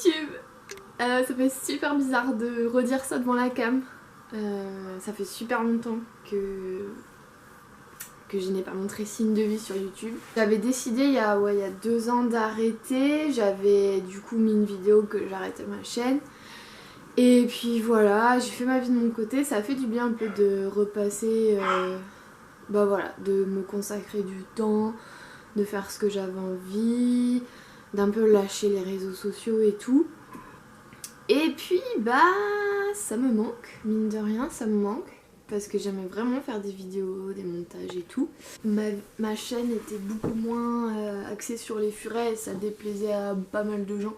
YouTube. Ça fait super bizarre de redire ça devant la cam. Ça fait super longtemps que je n'ai pas montré signe de vie sur YouTube. J'avais décidé il y a 2 ans d'arrêter. J'avais du coup mis une vidéo que j'arrêtais ma chaîne. Et puis voilà, j'ai fait ma vie de mon côté. Ça a fait du bien un peu de repasser, bah voilà, de me consacrer du temps, de faire ce que j'avais envie, d'un peu lâcher les réseaux sociaux et tout. Et puis bah ça me manque, mine de rien ça me manque. Parce que j'aimais vraiment faire des vidéos, des montages et tout. Ma chaîne était beaucoup moins axée sur les furets et ça déplaisait à pas mal de gens.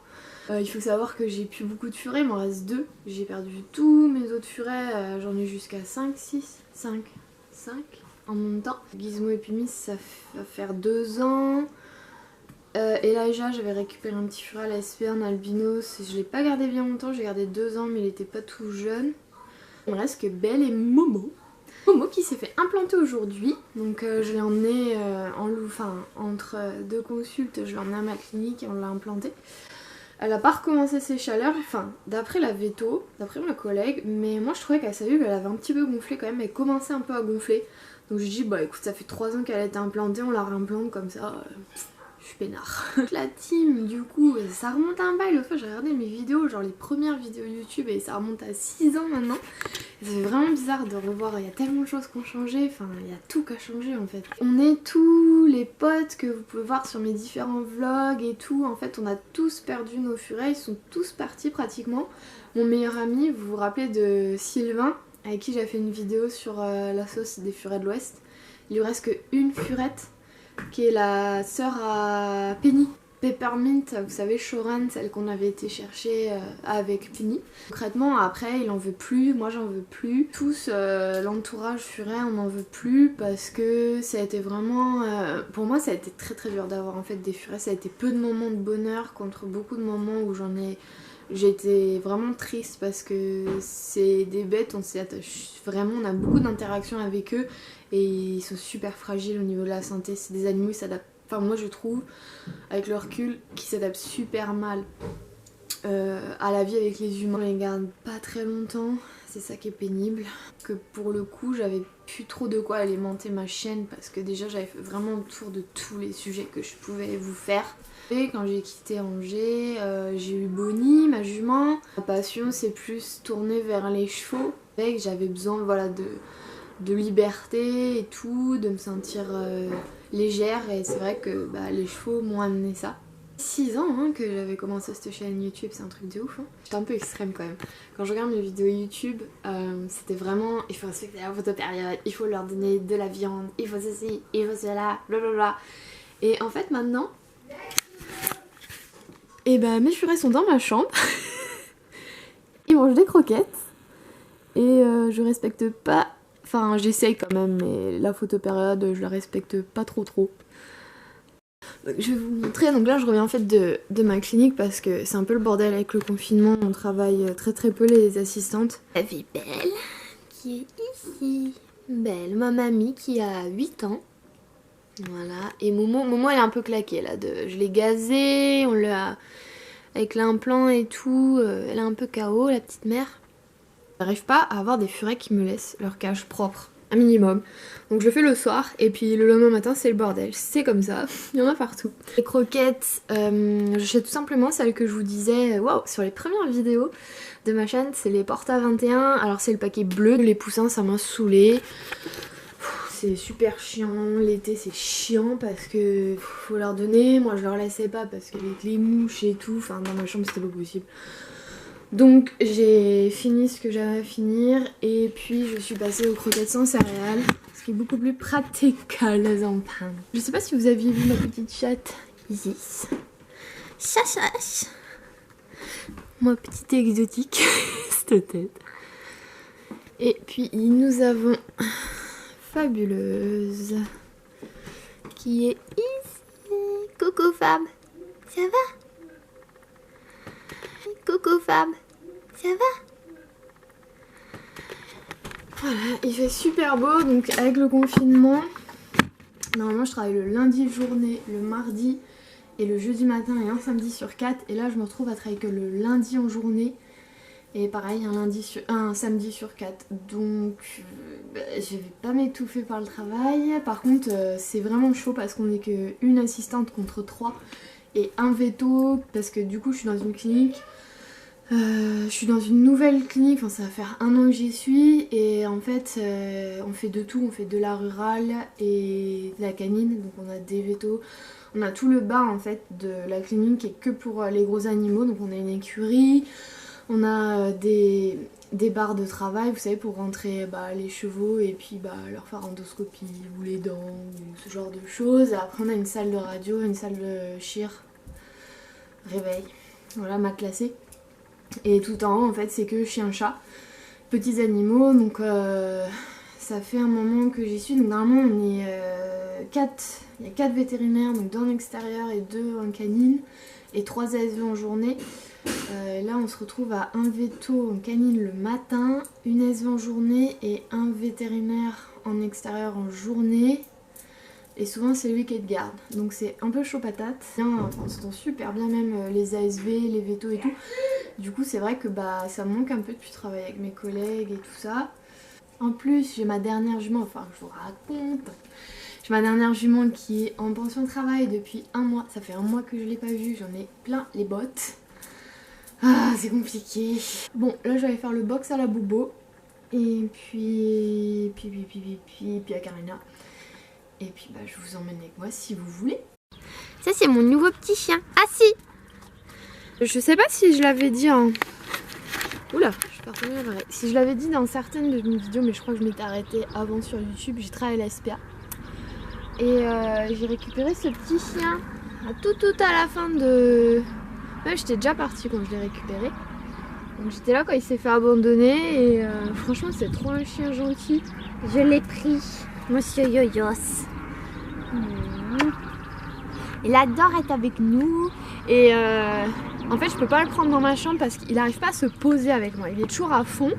Il faut savoir que j'ai plus beaucoup de furets, il m'en reste 2. J'ai perdu tous mes autres furets, j'en ai jusqu'à 5 en même temps. Gizmo et Pimis ça va faire 2 ans. Elijah, j'avais récupéré un petit furet à la SP, un albinos. Je l'ai pas gardé bien longtemps, j'ai gardé 2 ans mais il était pas tout jeune. Il me reste que Belle et Momo. Momo qui s'est fait implanter aujourd'hui. Donc je l'ai emmené entre 2 consultes, je l'ai emmené à ma clinique et on l'a implantée. Elle a pas recommencé ses chaleurs, enfin d'après la veto, d'après ma collègue, mais moi je trouvais qu'à sa vue elle avait un petit peu gonflé quand même, elle commençait un peu à gonfler. Donc j'ai dit bah écoute ça fait 3 ans qu'elle a été implantée, on la réimplante comme ça. Je suis peinard. La team du coup ça remonte un bail, l'autre fois j'ai regardé mes vidéos, genre les premières vidéos YouTube et ça remonte à 6 ans maintenant. Et ça fait vraiment bizarre de revoir, il y a tellement de choses qui ont changé, enfin il y a tout qui a changé en fait. On est tous les potes que vous pouvez voir sur mes différents vlogs et tout, en fait on a tous perdu nos furets, ils sont tous partis pratiquement. Mon meilleur ami, vous vous rappelez de Sylvain, avec qui j'ai fait une vidéo sur la sauce des furets de l'Ouest. Il lui reste qu'une furette qui est la sœur à Penny. Peppermint, vous savez, Shoran, celle qu'on avait été chercher avec Penny. Concrètement, après, il en veut plus, moi j'en veux plus. Tous, l'entourage furet, on n'en veut plus parce que ça a été vraiment... pour moi, ça a été très dur d'avoir en fait des furets. Ça a été peu de moments de bonheur contre beaucoup de moments où j'étais vraiment triste parce que c'est des bêtes, on s'y attache vraiment, on a beaucoup d'interactions avec eux et ils sont super fragiles au niveau de la santé. C'est des animaux qui s'adaptent, enfin moi je trouve, avec le recul, qui s'adaptent super mal à la vie avec les humains. On les garde pas très longtemps, c'est ça qui est pénible. Que pour le coup j'avais plus trop de quoi alimenter ma chaîne parce que déjà j'avais fait vraiment le tour de tous les sujets que je pouvais vous faire. Et quand j'ai quitté Angers, j'ai eu Bonnie, ma jument. Ma passion s'est plus tournée vers les chevaux. J'avais besoin voilà, de liberté et tout, de me sentir légère et c'est vrai que bah, les chevaux m'ont amené ça. 6 ans hein, que j'avais commencé cette chaîne YouTube, c'est un truc de ouf. Hein. J'étais un peu extrême quand même. Quand je regarde mes vidéos YouTube, c'était vraiment il faut respecter la photopériode, il faut leur donner de la viande, il faut ceci, il faut cela, blablabla. Et en fait maintenant, et bah mes furets sont dans ma chambre. Ils mangent des croquettes. Et je respecte pas... Enfin j'essaye quand même, mais la photopériode je la respecte pas trop. Donc, je vais vous montrer, donc là je reviens en fait de ma clinique parce que c'est un peu le bordel avec le confinement, on travaille très peu les assistantes. La vie Belle qui est ici. Belle, ma mamie qui a 8 ans. Voilà, et Momo elle est un peu claquée là, je l'ai gazée, on l'a... Avec l'implant et tout, elle est un peu KO la petite mère. J'arrive pas à avoir des furets qui me laissent leur cage propre, un minimum. Donc je le fais le soir et puis le lendemain matin c'est le bordel, c'est comme ça, il y en a partout. Les croquettes, j'achète tout simplement celles que je vous disais wow, sur les premières vidéos de ma chaîne, c'est les Porta 21, alors c'est le paquet bleu, les poussins ça m'a saoulé. C'est super chiant, l'été c'est chiant parce que faut leur donner, moi je leur laissais pas parce qu'avec les mouches et tout, enfin dans ma chambre c'était pas possible. Donc j'ai fini ce que j'avais à finir et puis je suis passée aux croquettes sans céréales, ce qui est beaucoup plus pratique les enfants. Je sais pas si vous aviez vu ma petite chatte Isis. Chachache. Ma petite exotique, cette tête. Et puis nous avons Fabuleuse qui est ici. Coucou Fab, ça va? Coucou Fab, ça va? Voilà, il fait super beau, donc avec le confinement, normalement je travaille le lundi journée, le mardi et le jeudi matin et un samedi sur 4. Et là je me retrouve à travailler que le lundi en journée. Et pareil un samedi sur 4. Donc je vais pas m'étouffer par le travail. Par contre c'est vraiment chaud parce qu'on n'est qu'une assistante contre 3. Et un veto parce que du coup je suis dans une clinique. Je suis dans une nouvelle clinique, enfin ça va faire 1 an que j'y suis. Et en fait on fait de tout, on fait de la rurale et de la canine. Donc on a des vétos. On a tout le bas en fait de la clinique qui est que pour les gros animaux. Donc on a une écurie. On a des barres de travail, vous savez, pour rentrer les chevaux et puis leur faire endoscopie ou les dents ou ce genre de choses. Après on a une salle de radio, une salle de chir, réveil, voilà ma classée. Et tout en haut en fait c'est que chien-chat, petits animaux, donc ça fait un moment que j'y suis. Donc normalement on est 4, il y a 4 vétérinaires, donc 2 en extérieur et 2 en canine et 3 ASV en journée. Là on se retrouve à un veto en canine le matin, une ASV en journée et un vétérinaire en extérieur en journée. Et souvent c'est lui qui est de garde. Donc c'est un peu chaud patate. On s'entend super bien même les ASV, les vétos et tout. Du coup c'est vrai que ça me manque un peu depuis travailler avec mes collègues et tout ça. En plus j'ai ma dernière jument, enfin je vous raconte. J'ai ma dernière jument qui est en pension de travail depuis 1 mois. Ça fait 1 mois que je l'ai pas vue, j'en ai plein les bottes. Ah, c'est compliqué. Bon, là je vais aller faire le box à la Bobo. Et puis à Karina. Et puis je vous emmène avec moi si vous voulez. Ça c'est mon nouveau petit chien. Ah si. Je sais pas si je l'avais dit en... Oula, je suis partie à l'oreille. Si je l'avais dit dans certaines de mes vidéos, mais je crois que je m'étais arrêtée avant sur YouTube. J'ai travaillé à la SPA. Et j'ai récupéré ce petit chien tout à la fin de... Ouais, j'étais déjà partie quand je l'ai récupéré. Donc j'étais là quand il s'est fait abandonner et franchement c'est trop un chien gentil. Je l'ai pris, Monsieur Yoyos. Il adore être avec nous. Et en fait je peux pas le prendre dans ma chambre parce qu'il arrive pas à se poser avec moi. Il est toujours à fond.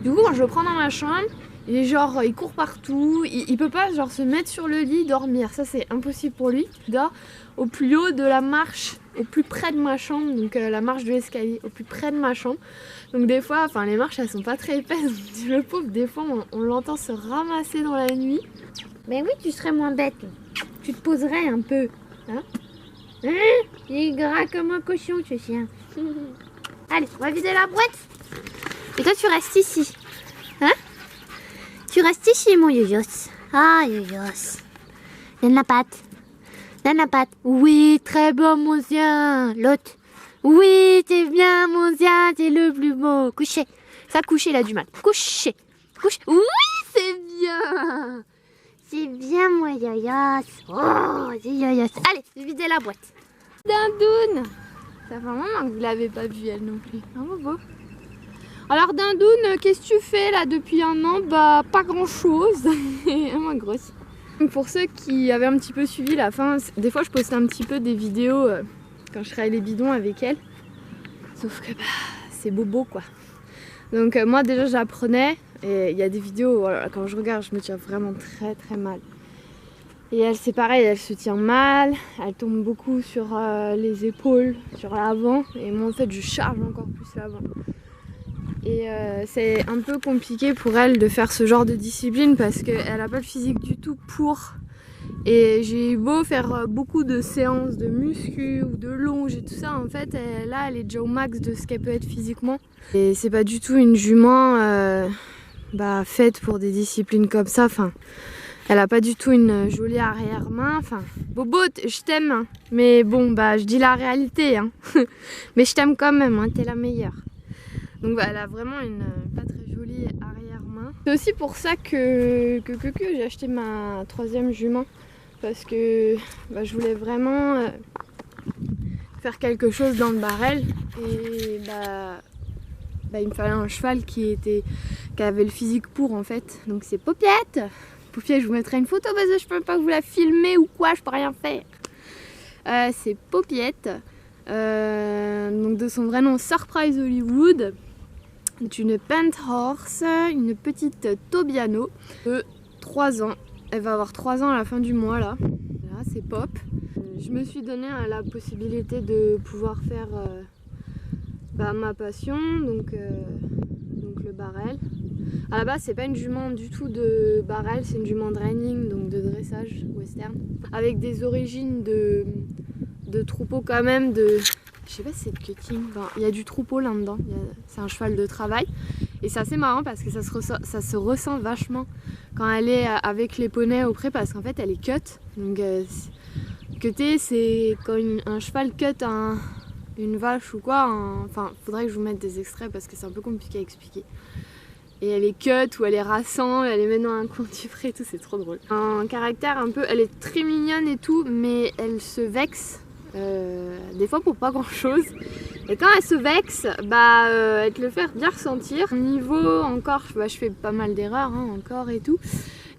Du coup quand je le prends dans ma chambre, il est genre, il court partout. Il peut pas genre se mettre sur le lit, dormir. Ça c'est impossible pour lui. Il dort au plus haut de la marche, au plus près de ma chambre, donc la marche de l'escalier, au plus près de ma chambre. Donc des fois, enfin les marches elles sont pas très épaisses, le pauvre, des fois on l'entend se ramasser dans la nuit. Mais oui, tu serais moins bête. Tu te poserais un peu. Hein, il est gras comme un cochon ce chien. Allez, on va vider la boîte. Et toi tu restes ici. Hein? Tu restes ici mon Yoyos. Ah Yoyos. Donne la patte. Donne la patte. Oui, très bon mon chien. L'autre. Oui, t'es bien mon chien, t'es le plus beau. Couchez. Ça, coucher, il a du mal. Couchez. Couche. Oui, c'est bien. C'est bien mon Yoyos. Oh, c'est Yoyos. Allez, videz la boîte. Dindoun. Ça fait un moment que vous l'avez pas vue elle non plus. Ah beau. Alors Dindoun, qu'est-ce que tu fais là depuis 1 an? Pas grand chose. Moins grosse. Pour ceux qui avaient un petit peu suivi la fin, des fois je postais un petit peu des vidéos quand je travaillais les bidons avec elle. Sauf que c'est bobo quoi. Donc moi déjà j'apprenais et il y a des vidéos, voilà, quand je regarde je me tiens vraiment très mal. Et elle c'est pareil, elle se tient mal, elle tombe beaucoup sur les épaules, sur l'avant. Et moi en fait je charge encore plus l'avant. Et c'est un peu compliqué pour elle de faire ce genre de discipline parce qu'elle n'a pas le physique du tout pour. Et j'ai beau faire beaucoup de séances de muscu ou de longe et tout ça, en fait là elle est déjà au max de ce qu'elle peut être physiquement. Et c'est pas du tout une jument faite pour des disciplines comme ça. Enfin, elle a pas du tout une jolie arrière-main. Enfin, Bobo, je t'aime, hein. Mais bon je dis la réalité, hein. Mais je t'aime quand même, hein. T'es la meilleure. Donc elle a vraiment une pas très jolie arrière-main. C'est aussi pour ça que j'ai acheté ma 3e jument. Parce que je voulais vraiment faire quelque chose dans le barrel. Et il me fallait un cheval qui avait le physique pour en fait. Donc c'est Popiette. Popiette, je vous mettrai une photo parce que je peux pas vous la filmer ou quoi, je peux rien faire. C'est Popiette. Donc de son vrai nom Surprise Hollywood. C'est une Pent Horse, une petite Tobiano de 3 ans. Elle va avoir 3 ans à la fin du mois là. Là c'est Pop. je me suis donné la possibilité de pouvoir faire ma passion, donc le barrel. À la base c'est pas une jument du tout de barrel, c'est une jument de reining, donc de dressage western, avec des origines de troupeau quand même, je sais pas si c'est de cutting, enfin, il y a du troupeau là-dedans, c'est un cheval de travail. Et c'est assez marrant parce que ça se ressent vachement quand elle est avec les poneys au pré, parce qu'en fait elle est cut. Donc cutter, c'est quand un cheval cut une vache ou quoi. Enfin, faudrait que je vous mette des extraits parce que c'est un peu compliqué à expliquer. Et elle est cut ou elle est rassant, elle est maintenant un coin du pré et tout, c'est trop drôle. Un caractère un peu, elle est très mignonne et tout, mais elle se vexe. Des fois pour pas grand chose, et quand elle se vexe, elle te le fait bien ressentir. Niveau encore, je fais pas mal d'erreurs encore et tout,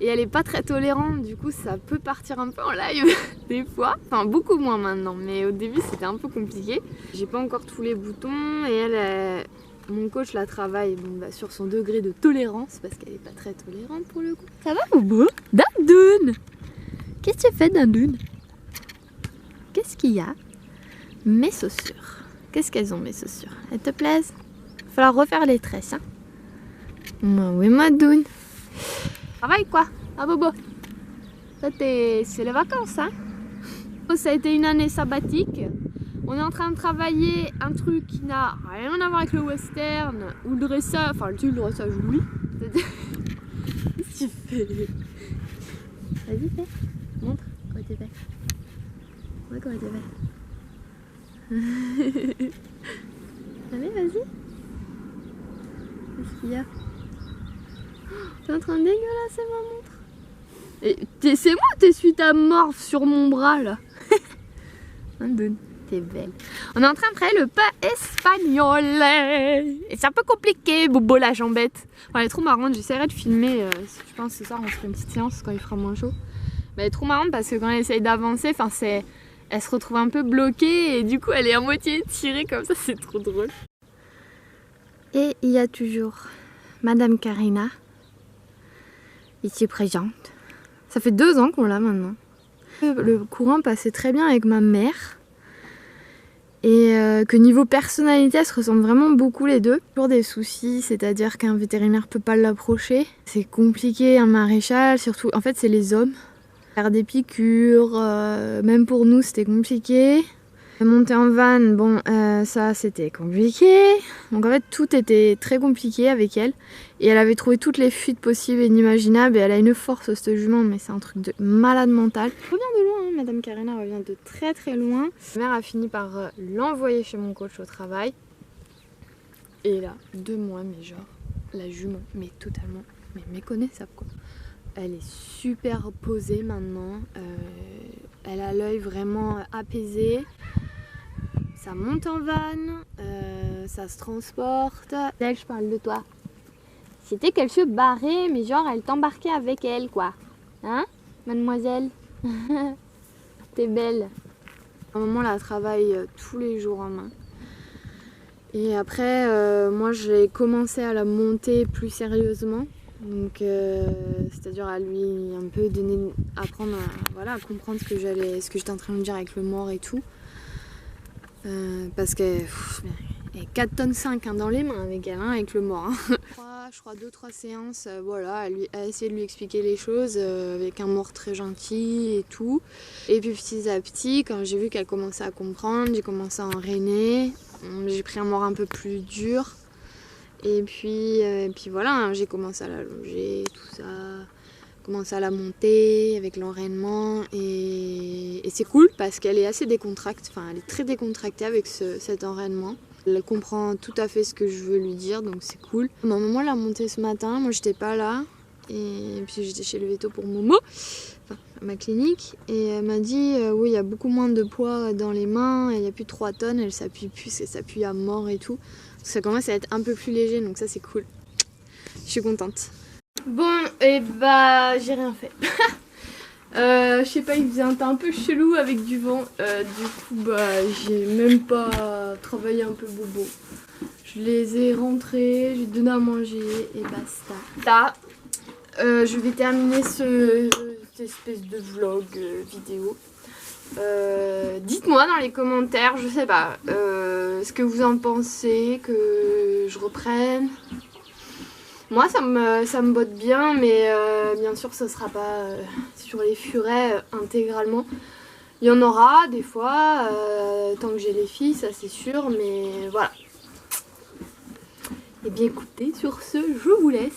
et elle est pas très tolérante, du coup ça peut partir un peu en live des fois, enfin beaucoup moins maintenant, mais au début c'était un peu compliqué. J'ai pas encore tous les boutons et mon coach la travaille sur son degré de tolérance parce qu'elle est pas très tolérante pour le coup. Ça va Bobo? Dandoun, qu'est-ce que tu fais Dandoun? Qu'est-ce qu'il y a? Mes chaussures. Qu'est-ce qu'elles ont mes chaussures? Elles te plaisent? Il va falloir refaire les tresses. Oui, Madoun. Travail quoi? Ah Bobo. Ça c'est les vacances hein? Ça a été une année sabbatique. On est en train de travailler un truc qui n'a rien à voir avec le western ou le dressage. Enfin le dressage oui. Qu'est-ce que tu fais? Vas-y fais. Montre comment tu fais. Ouais, comment tu fais? Allez, vas-y. Qu'est-ce qu'il y a? T'es en train de dégueulasser ma montre. Et c'est moi, t'essuies ta morve sur mon bras là. T'es belle. On est en train de travailler le pas espagnol. Et c'est un peu compliqué, Bobo la jambette. Enfin, elle est trop marrante, j'essaierai de filmer. Je pense que ce soir on fera une petite séance quand il fera moins chaud. Mais elle est trop marrante parce que quand elle essaye d'avancer, elle se retrouve un peu bloquée et du coup elle est à moitié tirée comme ça, c'est trop drôle. Et il y a toujours Madame Karina, ici présente. Ça fait 2 ans qu'on l'a maintenant. Le courant passait très bien avec ma mère. Et que niveau personnalité, elles se ressemblent vraiment beaucoup les deux. Toujours des soucis, c'est-à-dire qu'un vétérinaire peut pas l'approcher. C'est compliqué, un maréchal, surtout, en fait c'est les hommes. Faire des piqûres, même pour nous c'était compliqué. Monter en van, bon ça c'était compliqué. Donc en fait tout était très compliqué avec elle. Et elle avait trouvé toutes les fuites possibles et inimaginables. Et elle a une force cette jument, mais c'est un truc de malade mental. Elle revient de loin, hein. Madame Karina revient de très très loin. Ma mère a fini par l'envoyer chez mon coach au travail. Et là, 2 mois, mais genre, la jument, mais totalement, mais méconnaissable quoi. Elle est super posée maintenant, elle a l'œil vraiment apaisé, ça monte en van, ça se transporte. Elle, je parle de toi. C'était qu'elle se barrait, mais genre elle t'embarquait avec elle quoi. Hein, mademoiselle? T'es belle. À un moment là, elle travaille tous les jours en main. Et après, moi j'ai commencé à la monter plus sérieusement. Donc c'est-à-dire à lui un peu apprendre à comprendre ce que j'étais en train de dire avec le mort et tout. Parce qu'elle est 4 tonnes 5 dans les mains avec elle, avec le mort. Je crois 2-3 séances, voilà, elle a essayé de lui expliquer les choses avec un mort très gentil et tout. Et puis petit à petit, quand j'ai vu qu'elle commençait à comprendre, j'ai commencé à enraîner. J'ai pris un mort un peu plus dur. Et puis voilà, j'ai commencé à l'allonger, tout ça, commencé à la monter avec l'enraînement et c'est cool parce qu'elle est assez décontractée, enfin elle est très décontractée avec cet enraînement. Elle comprend tout à fait ce que je veux lui dire, donc c'est cool. Ma maman l'a montée ce matin, moi j'étais pas là et puis j'étais chez le veto pour Momo, enfin à ma clinique, et elle m'a dit oui il y a beaucoup moins de poids dans les mains, il y a plus de 3 tonnes, elle s'appuie plus, elle s'appuie à mort et tout. Ça commence à être un peu plus léger, donc ça c'est cool. Je suis contente. Bon, et j'ai rien fait. Je sais pas, il faisait un temps un peu chelou avec du vent. Du coup, j'ai même pas travaillé un peu bobo. Je les ai rentrés, j'ai donné à manger et basta. Là, je vais terminer cette espèce de vlog vidéo Dites-moi dans les commentaires, je sais pas, ce que vous en pensez, que je reprenne. Moi ça me botte bien, mais bien sûr ça sera pas sur les furets intégralement. Il y en aura des fois, tant que j'ai les filles, ça c'est sûr, mais voilà. Et bien écoutez, sur ce, je vous laisse.